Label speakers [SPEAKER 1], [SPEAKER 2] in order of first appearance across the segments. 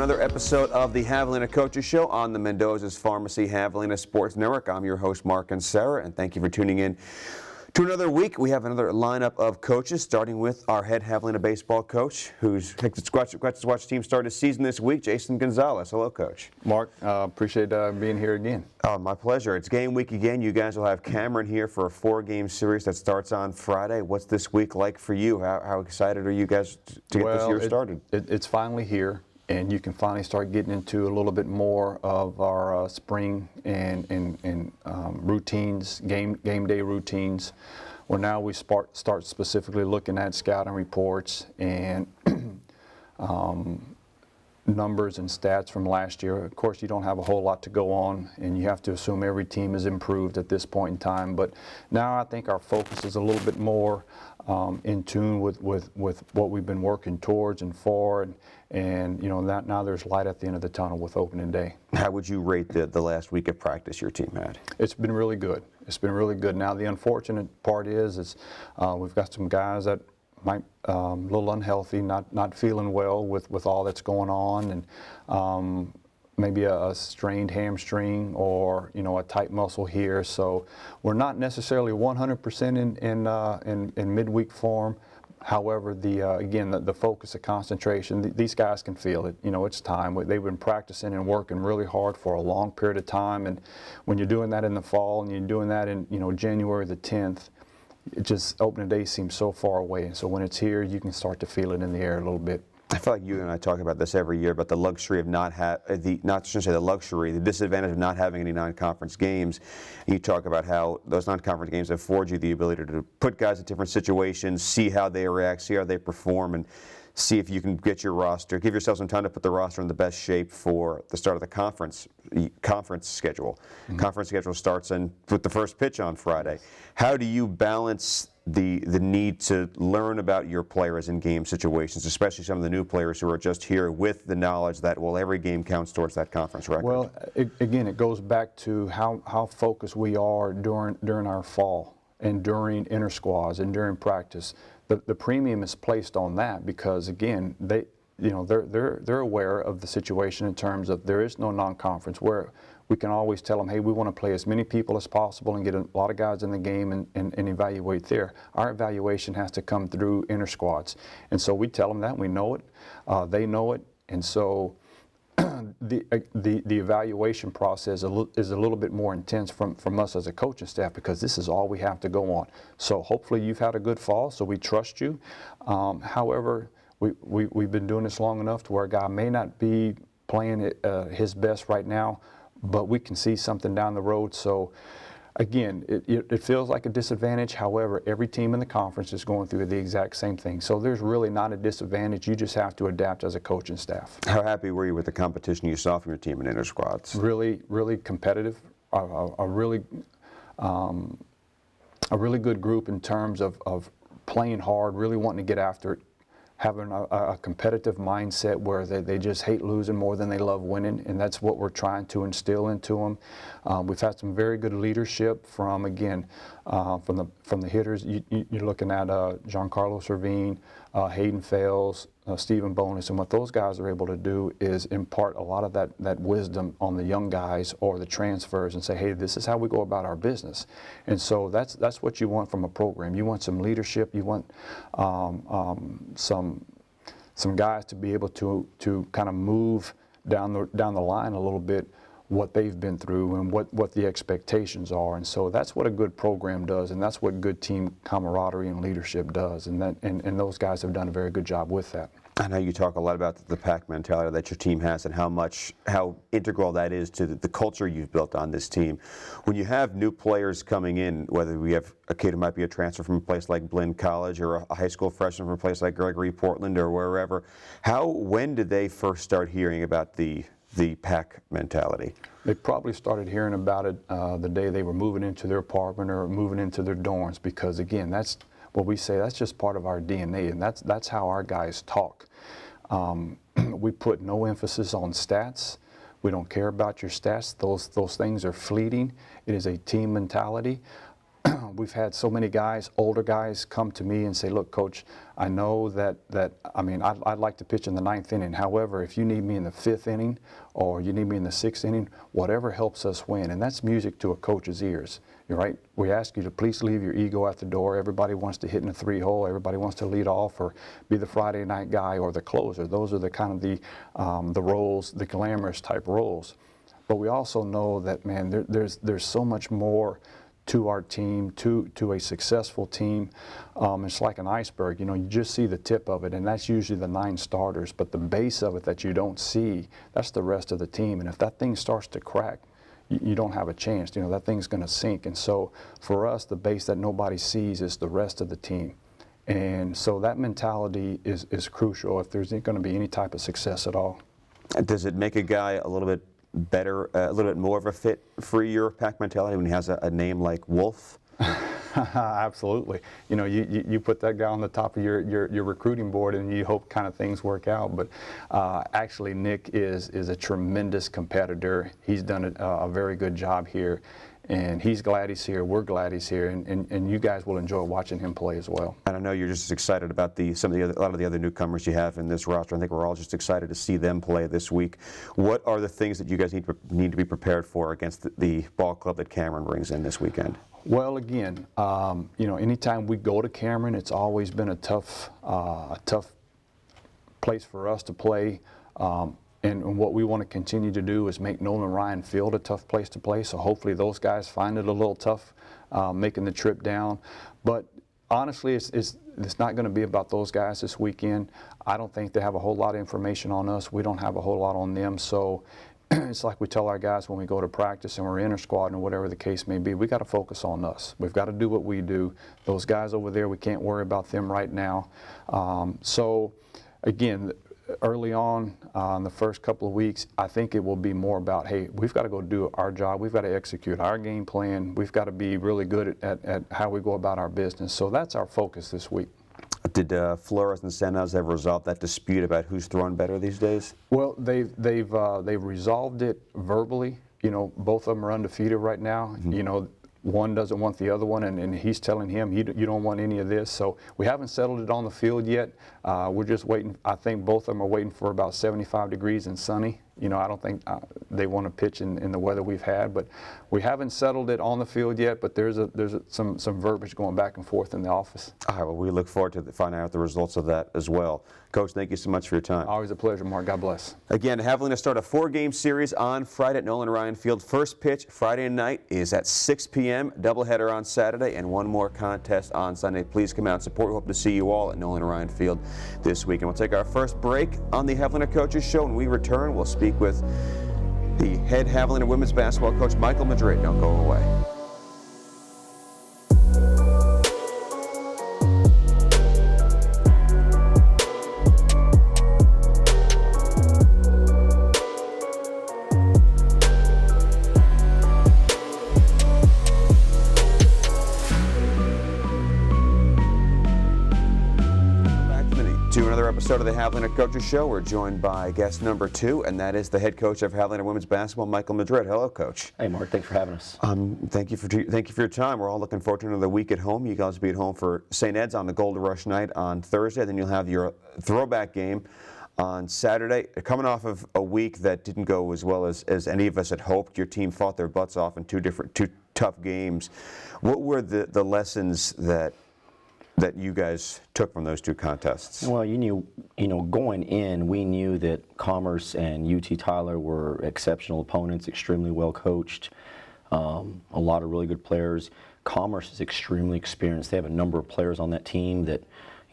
[SPEAKER 1] another episode of the Javelina Coaches Show on the Mendoza's Pharmacy Javelina Sports Network. I'm your host, Mark and Sarah, and thank you for tuning in to another week. We have another lineup of coaches, starting with our head Javelina baseball coach, who's got to watch the team start his season this week, Jason Gonzalez. Hello, Coach.
[SPEAKER 2] Mark, appreciate being here again.
[SPEAKER 1] My pleasure. It's game week again. You guys will have Cameron here for a 4-game series that starts on Friday. What's this week like for you? How excited are you guys to get this year started?
[SPEAKER 2] It's finally here, and you can finally start getting into a little bit more of our spring and routines, game day routines, where now we start specifically looking at scouting reports and numbers and stats from last year. Of course, you don't have a whole lot to go on, and you have to assume every team is improved at this point in time. But now I think our focus is a little bit more in tune with what we've been working towards and for, and you know, now there's light at the end of the tunnel with opening day.
[SPEAKER 1] How would you rate the last week of practice your team had?
[SPEAKER 2] It's been really good. It's been really good. Now the unfortunate part is we've got some guys that might a little unhealthy, not feeling well with all that's going on, and maybe a strained hamstring or a tight muscle here. So we're not necessarily 100% in midweek form. However, again, the focus, the concentration, these guys can feel it. It's time. They've been practicing and working really hard for a long period of time, and when you're doing that in the fall and you're doing that in January the 10th, it just opening day seems so far away. And so when it's here, you can start to feel it in the air a little bit.
[SPEAKER 1] I feel like you and I talk about this every year, about the luxury of the disadvantage of not having any non-conference games. You talk about how those non-conference games afford you the ability to put guys in different situations, see how they react, see how they perform, and see if you can get your roster, give yourself some time to put the roster in the best shape for the start of the conference schedule. Mm-hmm. Conference schedule starts with the first pitch on Friday. How do you balance the need to learn about your players in game situations, especially some of the new players who are just here, with the knowledge that, well, every game counts towards that conference record?
[SPEAKER 2] Well, again, it goes back to how focused we are during our fall and during inter squads and during practice. The premium is placed on that because, again, they're aware of the situation in terms of there is no non-conference, where we can always tell them, hey, we want to play as many people as possible and get a lot of guys in the game and evaluate there. Our evaluation has to come through inter squads, and so we tell them that. We know it, they know it, and so the evaluation process is a little bit more intense from us as a coaching staff, because this is all we have to go on. So hopefully you've had a good fall, so we trust you. However, we've been doing this long enough to where a guy may not be playing his best right now, but we can see something down the road. So again, it feels like a disadvantage. However, every team in the conference is going through the exact same thing. So there's really not a disadvantage. You just have to adapt as a coaching staff.
[SPEAKER 1] How happy were you with the competition you saw from your team in inter squads?
[SPEAKER 2] Really, really competitive. A really good group in terms of playing hard, really wanting to get after it, having a competitive mindset where they just hate losing more than they love winning, and that's what we're trying to instill into them. We've had some very good leadership from the hitters. You're looking at Giancarlo Servine, Hayden Fales, Stephen Bonus, and what those guys are able to do is impart a lot of that wisdom on the young guys or the transfers and say, hey, this is how we go about our business. And so that's what you want from a program. You want some leadership. You want some guys to be able to kind of move down the line a little bit what they've been through and what the expectations are. And so that's what a good program does, and that's what good team camaraderie and leadership does, and those guys have done a very good job with that.
[SPEAKER 1] I know you talk a lot about the pack mentality that your team has and how integral that is to the culture you've built on this team. When you have new players coming in, whether we have a kid who might be a transfer from a place like Blinn College or a high school freshman from a place like Gregory Portland or wherever, when did they first start hearing about the pack mentality?
[SPEAKER 2] They probably started hearing about it the day they were moving into their apartment or moving into their dorms, because again, that's what we say, that's just part of our DNA, and that's how our guys talk. We put no emphasis on stats. We don't care about your stats. Those things are fleeting. It is a team mentality. we've had so many guys, older guys, come to me and say, look, Coach, I know that I'd like to pitch in the 9th inning. However, if you need me in the 5th inning or you need me in the 6th inning, whatever helps us win. And that's music to a coach's ears. You're right. We ask you to please leave your ego at the door. Everybody wants to hit in a 3-hole. Everybody wants to lead off or be the Friday night guy or the closer. Those are the kind of the roles, the glamorous type roles. But we also know that, man, there's so much more to our team, to a successful team. It's like an iceberg. You just see the tip of it, and that's usually the 9 starters. But the base of it that you don't see, that's the rest of the team. And if that thing starts to crack, you don't have a chance. That thing's going to sink. And so for us, the base that nobody sees is the rest of the team. And so that mentality is crucial if there's going to be any type of success at all.
[SPEAKER 1] Does it make a guy a little bit better, a little bit more of a fit for your pack mentality when he has a name like Wolf?
[SPEAKER 2] Absolutely. You put that guy on the top of your recruiting board and you hope kind of things work out. But actually, Nick is a tremendous competitor. He's done a very good job here. And he's glad he's here. We're glad he's here. And you guys will enjoy watching him play as well.
[SPEAKER 1] And I know you're just as excited about a lot of the other newcomers you have in this roster. I think we're all just excited to see them play this week. What are the things that you guys need to be prepared for against the ball club that Cameron brings in this weekend?
[SPEAKER 2] Well, again, anytime we go to Cameron, it's always been a tough place for us to play. And what we want to continue to do is make Nolan Ryan Field a tough place to play. So hopefully those guys find it a little tough making the trip down. But honestly, it's not going to be about those guys this weekend. I don't think they have a whole lot of information on us. We don't have a whole lot on them. So it's like we tell our guys when we go to practice and we're inter-squad and whatever the case may be, we got to focus on us. We've got to do what we do. Those guys over there, we can't worry about them right now. So again, early on, in the first couple of weeks, I think it will be more about, hey, we've got to go do our job. We've got to execute our game plan. We've got to be really good at how we go about our business. So that's our focus this week.
[SPEAKER 1] Did Flores and Senaz ever resolve that dispute about who's throwing better these days?
[SPEAKER 2] Well, they've resolved it verbally. Both of them are undefeated right now. Mm-hmm. One doesn't want the other one, and he's telling him, you don't want any of this. So we haven't settled it on the field yet. We're just waiting. I think both of them are waiting for about 75 degrees and sunny. I don't think they want to pitch in the weather we've had, but we haven't settled it on the field yet. But there's some verbiage going back and forth in the office. All
[SPEAKER 1] right, well, we look forward to finding out the results of that as well. Coach, thank you so much for your time.
[SPEAKER 2] Always a pleasure, Mark. God bless.
[SPEAKER 1] Again, Javelina start a 4-game series on Friday at Nolan Ryan Field. First pitch Friday night is at 6 p.m. Doubleheader on Saturday, and one more contest on Sunday. Please come out and support. We hope to see you all at Nolan Ryan Field this week. And we'll take our first break on the Javelina Coaches Show. When we return, we'll speak with the head Javelina women's basketball coach, Michael Madrid. Don't go away. Episode of the Javelina Coaches Show. We're joined by guest number 2, and that is the head coach of Javelina women's basketball, Michael Madrid. Hello, Coach.
[SPEAKER 3] Hey, Mark. Thanks for having us.
[SPEAKER 1] Thank you for your time. We're all looking forward to another week at home. You guys will be at home for St. Ed's on the Gold Rush night on Thursday. Then you'll have your throwback game on Saturday. Coming off of a week that didn't go as well as any of us had hoped. Your team fought their butts off in two tough games. What were the lessons that you guys took from those two contests?
[SPEAKER 3] Well, going in, we knew that Commerce and UT Tyler were exceptional opponents, extremely well coached, a lot of really good players. Commerce is extremely experienced. They have a number of players on that team that,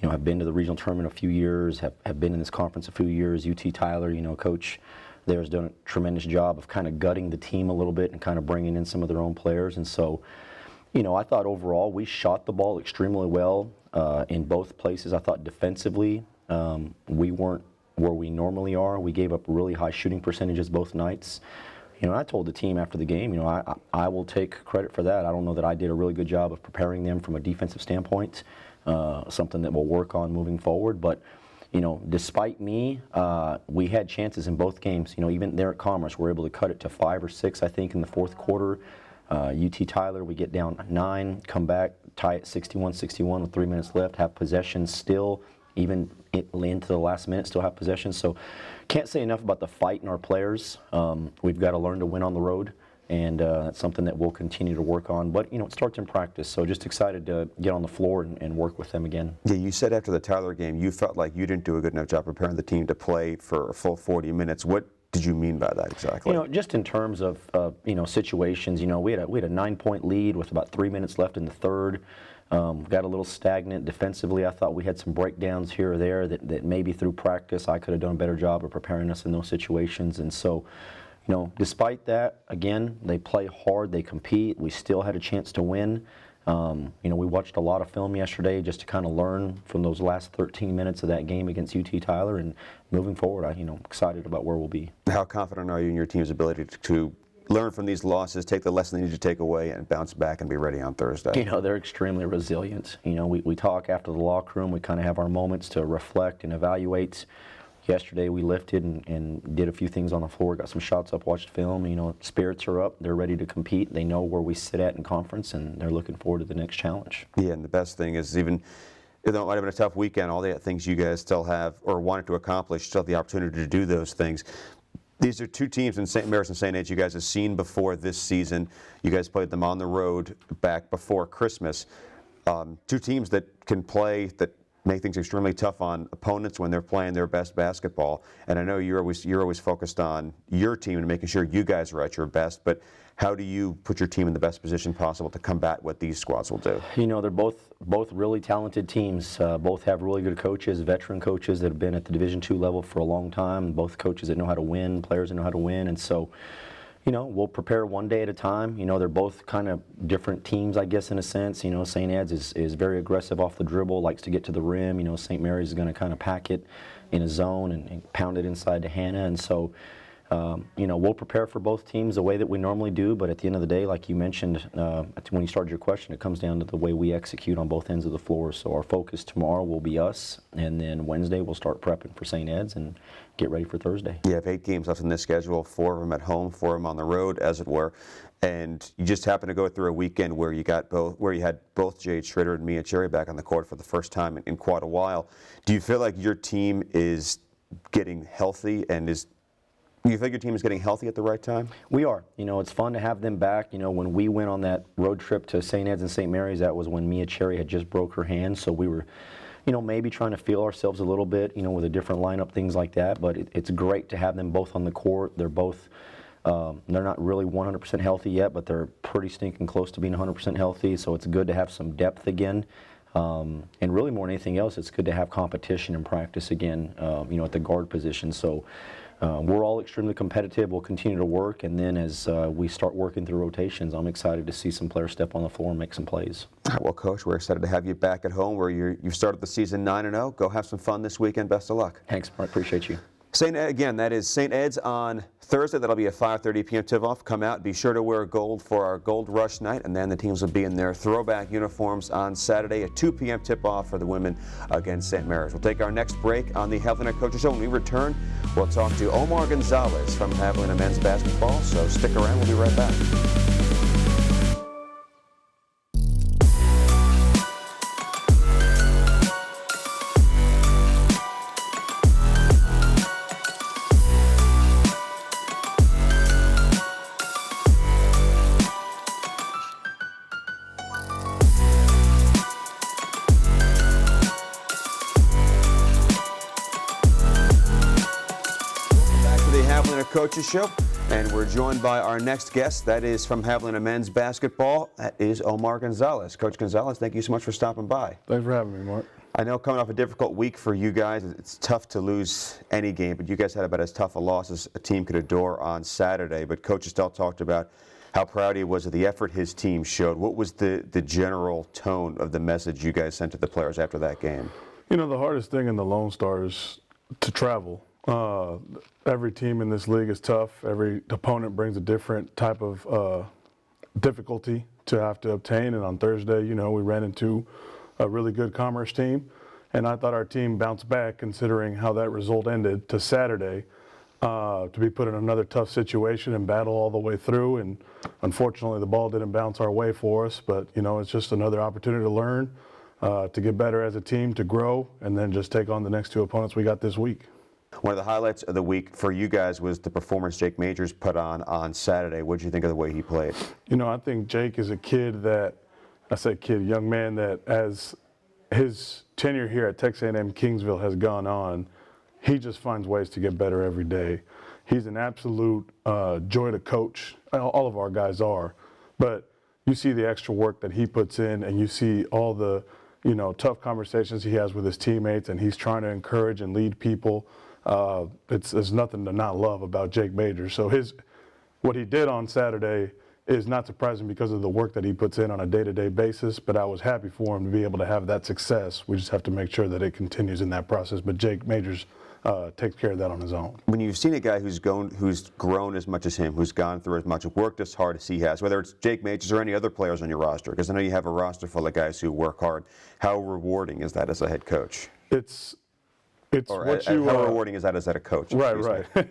[SPEAKER 3] have been to the regional tournament a few years, have been in this conference a few years. UT Tyler, Coach there has done a tremendous job of kind of gutting the team a little bit and kind of bringing in some of their own players. And so, I thought overall we shot the ball extremely well in both places. I thought defensively we weren't where we normally are. We gave up really high shooting percentages both nights. I told the team after the game, I will take credit for that. I don't know that I did a really good job of preparing them from a defensive standpoint, something that we'll work on moving forward. But, despite me, we had chances in both games. Even there at Commerce, we were able to cut it to 5 or 6, I think, in the fourth quarter. UT Tyler, we get down 9, come back, tie it 61-61 with 3 minutes left, have possession still, even into the last minute, still have possession. So can't say enough about the fight in our players. We've got to learn to win on the road, and that's something that we'll continue to work on. But, it starts in practice, so just excited to get on the floor and work with them again.
[SPEAKER 1] Yeah, you said after the Tyler game you felt like you didn't do a good enough job preparing the team to play for a full 40 minute. What did you mean by that exactly?
[SPEAKER 3] Just in terms of situations, we had a 9-point lead with about 3 minutes left in the third. Got a little stagnant defensively. I thought we had some breakdowns here or there that maybe through practice I could have done a better job of preparing us in those situations. And so, despite that, again, they play hard, they compete. We still had a chance to win. We watched a lot of film yesterday just to kind of learn from those last 13 minutes of that game against UT Tyler, and moving forward, I'm excited about where we'll be. How
[SPEAKER 1] confident are you in your team's ability to learn from these losses, take the lesson they need to take away, and bounce back and be ready on Thursday?
[SPEAKER 3] They're extremely resilient. We talk after the locker room, we kind of have our moments to reflect and evaluate. Yesterday we lifted and did a few things on the floor, got some shots up, watched film. Spirits are up, they're ready to compete. They know where we sit at in conference, and they're looking forward to the next challenge.
[SPEAKER 1] Yeah, and the best thing is, even though it might have been a tough weekend, all the things you guys still have or wanted to accomplish, still have the opportunity to do those things. These are two teams in St. Mary's and St. Ed's you guys have seen before this season. You guys played them on the road back before Christmas. Two teams that can play, that make things extremely tough on opponents when they're playing their best basketball. And I know you're always focused on your team and making sure you guys are at your best, but how do you put your team in the best position possible to combat what these squads will do?
[SPEAKER 3] They're both really talented teams. Both have really good coaches, veteran coaches that have been at the Division II level for a long time. Both coaches that know how to win, players that know how to win. And so, we'll prepare one day at a time. They're both kind of different teams, I guess, in a sense. St. Ed's is very aggressive off the dribble, likes to get to the rim. St. Mary's is going to kind of pack it in a zone and pound it inside to Hannah. And so, we'll prepare for both teams the way that we normally do, but at the end of the day, like you mentioned when you started your question, it comes down to the way we execute on both ends of the floor. So our focus tomorrow will be us, and then Wednesday we'll start prepping for St. Ed's and get ready for Thursday.
[SPEAKER 1] You have 8 games left in this schedule, 4 of them at home, 4 of them on the road, as it were. And you just happened to go through a weekend where you had both Jade Schrader and Mia Cherry back on the court for the first time in quite a while. Do you feel like your team is getting healthy do you think your team is getting healthy at the right time?
[SPEAKER 3] We are. It's fun to have them back. When we went on that road trip to St. Ed's and St. Mary's, that was when Mia Cherry had just broke her hand. So we were, maybe trying to feel ourselves a little bit, with a different lineup, things like that. But it's great to have them both on the court. They're both, they're not really 100% healthy yet, but they're pretty stinking close to being 100% healthy. So it's good to have some depth again. And really more than anything else, it's good to have competition in practice again, at the guard position. So we're all extremely competitive. We'll continue to work, and then as we start working through rotations, I'm excited to see some players step on the floor and make some plays.
[SPEAKER 1] Well, Coach, we're excited to have you back at home where you've started the season 9-0. Go have some fun this weekend. Best of luck.
[SPEAKER 3] Thanks, Mark. Appreciate you.
[SPEAKER 1] Again, that is St. Ed's on Thursday. That'll be a 5:30 p.m. tip-off. Come out. Be sure to wear gold for our Gold Rush night, and then the teams will be in their throwback uniforms on Saturday at 2 p.m. tip-off for the women against St. Mary's. We'll take our next break on the Javelina Coaches Show. When we return, we'll talk to Omar Gonzalez from Javelina men's basketball. So stick around. We'll be right back. Coaches Show, and we're joined by our next guest. That is from Javelina men's basketball. That is Omar Gonzalez. Coach Gonzalez, thank you so much for stopping by.
[SPEAKER 4] Thanks for having me, Mark.
[SPEAKER 1] I know coming off a difficult week for you guys, it's tough to lose any game, but you guys had about as tough a loss as a team could adore on Saturday. But Coach Estelle talked about how proud he was of the effort his team showed. What was the general tone of the message you guys sent to the players after that game?
[SPEAKER 4] The hardest thing in the Lone Star is to travel. Every team in this league is tough. Every opponent brings a different type of difficulty to have to obtain. And on Thursday, we ran into a really good Commerce team. And I thought our team bounced back considering how that result ended to Saturday. to be put in another tough situation and battle all the way through. And unfortunately, the ball didn't bounce our way for us. But, it's just another opportunity to learn, to get better as a team, to grow, and then just take on the next two opponents we got this week.
[SPEAKER 1] One of the highlights of the week for you guys was the performance Jake Majors put on Saturday. What did you think of the way he played?
[SPEAKER 4] I think Jake is a kid that, young man that as his tenure here at Texas A&M Kingsville has gone on, he just finds ways to get better every day. He's an absolute joy to coach. All of our guys are. But you see the extra work that he puts in, and you see all the, tough conversations he has with his teammates, and he's trying to encourage and lead people. There's nothing to not love about Jake Majors. So what he did on Saturday is not surprising because of the work that he puts in on a day-to-day basis, but I was happy for him to be able to have that success. We just have to make sure that it continues in that process. But Jake Majors takes care of that on his own. When
[SPEAKER 1] you've seen a guy who's grown as much as him, who's gone through as much, worked as hard as he has, whether it's Jake Majors or any other players on your roster, because I know you have a roster full of guys who work hard, how rewarding is that as a head coach?
[SPEAKER 4] How
[SPEAKER 1] rewarding is that as a coach?
[SPEAKER 4] Right.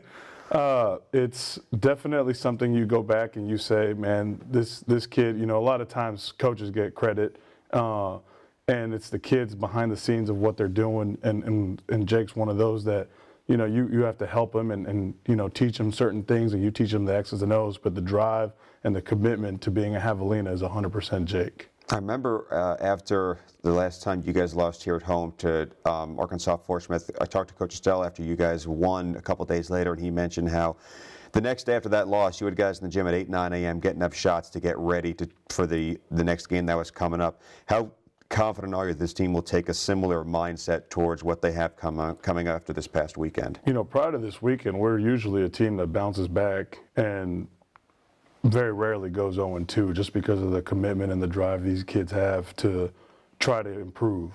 [SPEAKER 4] It's definitely something you go back and you say, man, this kid, a lot of times coaches get credit, and it's the kids behind the scenes of what they're doing, and Jake's one of those that, you have to help him and teach him certain things, and you teach him the X's and O's, but the drive and the commitment to being a Javelina is 100% Jake.
[SPEAKER 1] I remember after the last time you guys lost here at home to Arkansas Fort Smith, I talked to Coach Estelle after you guys won a couple days later, and he mentioned how the next day after that loss, you had guys in the gym at 8, 9 a.m. getting up shots to get ready for the next game that was coming up. How confident are you this team will take a similar mindset towards what they have coming after this past weekend?
[SPEAKER 4] Prior to this weekend, we're usually a team that bounces back and very rarely goes 0-2 just because of the commitment and the drive these kids have to try to improve.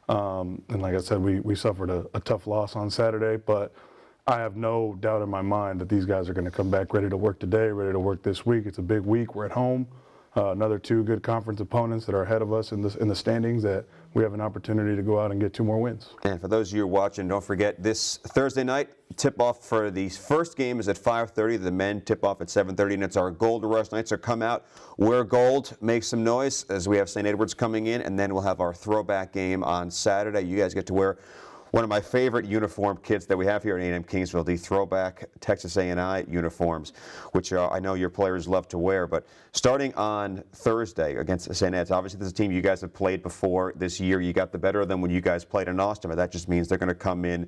[SPEAKER 4] And like I said, we suffered a tough loss on Saturday, but I have no doubt in my mind that these guys are going to come back ready to work today, ready to work this week. It's a big week. We're at home. Another two good conference opponents that are ahead of us in the standings that we have an opportunity to go out and get 2 more wins.
[SPEAKER 1] And for those of you watching, don't forget this Thursday night, tip-off for the first game is at 5:30. The men tip off at 7:30, and it's our Gold Rush night. So come out, wear gold, make some noise as we have St. Edward's coming in, and then we'll have our throwback game on Saturday. You guys get to wear one of my favorite uniform kits that we have here at A&M Kingsville, the throwback Texas A&I uniforms, which I know your players love to wear. But starting on Thursday against St. Ed's, obviously this is a team you guys have played before this year. You got the better of them when you guys played in Austin, but that just means they're going to come in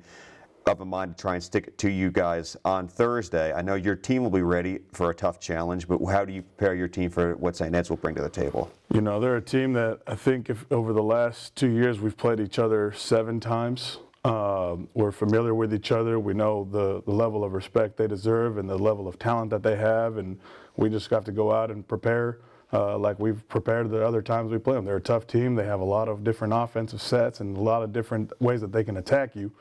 [SPEAKER 1] of a mind to try and stick it to you guys on Thursday. I know your team will be ready for a tough challenge, but how do you prepare your team for what St. Ed's will bring to the table?
[SPEAKER 4] They're a team that I think if over the last 2 years we've played each other 7 times. We're familiar with each other. We know the level of respect they deserve and the level of talent that they have, and we just have to go out and prepare like we've prepared the other times we play them. They're a tough team. They have a lot of different offensive sets and a lot of different ways that they can attack you.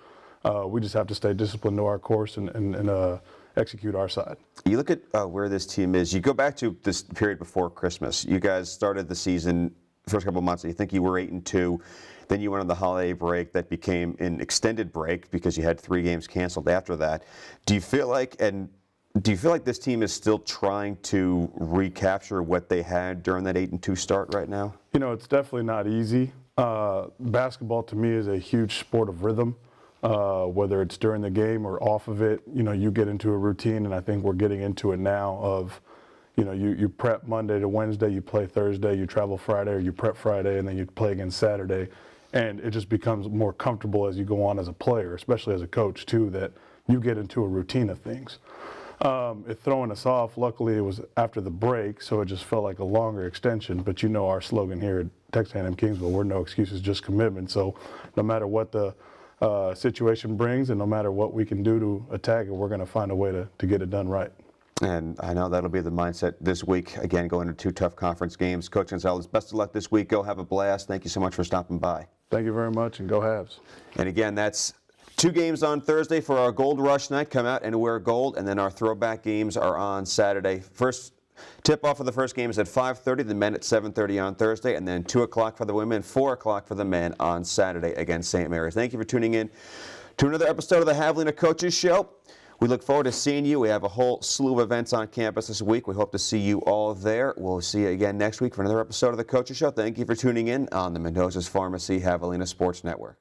[SPEAKER 4] We just have to stay disciplined to our course and execute our side.
[SPEAKER 1] You look at where this team is. You go back to this period before Christmas. You guys started the season, first couple of months, you think you were 8-2. Then you went on the holiday break that became an extended break because you had 3 games canceled after that. Do you feel like this team is still trying to recapture what they had during that 8-2 start right now?
[SPEAKER 4] It's definitely not easy. Basketball to me is a huge sport of rhythm. Whether it's during the game or off of it, you get into a routine, and I think we're getting into it now of, you prep Monday to Wednesday, you play Thursday, you travel Friday, or you prep Friday, and then you play again Saturday. And it just becomes more comfortable as you go on as a player, especially as a coach too, that you get into a routine of things. It throwing us off, luckily it was after the break, so it just felt like a longer extension. But our slogan here at Texas A&M Kingsville, we're no excuses, just commitment. So no matter what the situation brings and no matter what we can do to attack it, we're going to find a way to get it done right.
[SPEAKER 1] And I know that'll be the mindset this week. Again, going to 2 tough conference games. Coach Gonzalez, best of luck this week. Go have a blast. Thank you so much for stopping by.
[SPEAKER 4] Thank you very much, and go Habs.
[SPEAKER 1] And again, that's 2 games on Thursday for our Gold Rush night. Come out and wear gold. And then our throwback games are on Saturday. First tip-off for the first game is at 5:30. The men at 7:30 on Thursday. And then 2 o'clock for the women, 4 o'clock for the men on Saturday against St. Mary's. Thank you for tuning in to another episode of the Javelina Coaches Show. We look forward to seeing you. We have a whole slew of events on campus this week. We hope to see you all there. We'll see you again next week for another episode of The Coaches Show. Thank you for tuning in on the Mendoza's Pharmacy Javelina Sports Network.